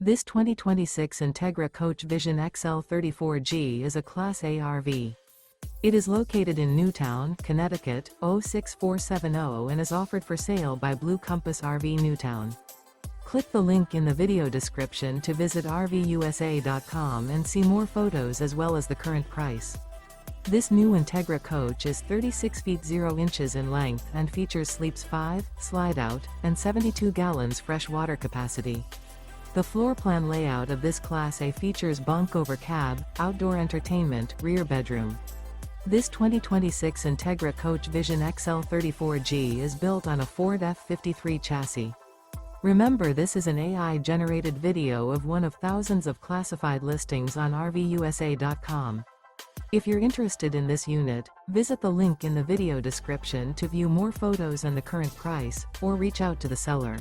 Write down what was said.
This 2026 Entegra Coach Vision XL 34G is a Class A RV. It is located in Newtown, Connecticut, 06470 and is offered for sale by Blue Compass RV Newtown. Click the link in the video description to visit RVUSA.com and see more photos as well as the current price. This new Entegra coach is 36 feet 0 inches in length and features sleeps 5, slide-out, and 72 gallons fresh water capacity. The floor plan layout of this Class A features bunk over cab, outdoor entertainment, rear bedroom. This 2026 Entegra Coach Vision XL 34G is built on a Ford F53 chassis. Remember, this is an AI-generated video of one of thousands of classified listings on RVUSA.com. If you're interested in this unit, visit the link in the video description to view more photos and the current price, or reach out to the seller.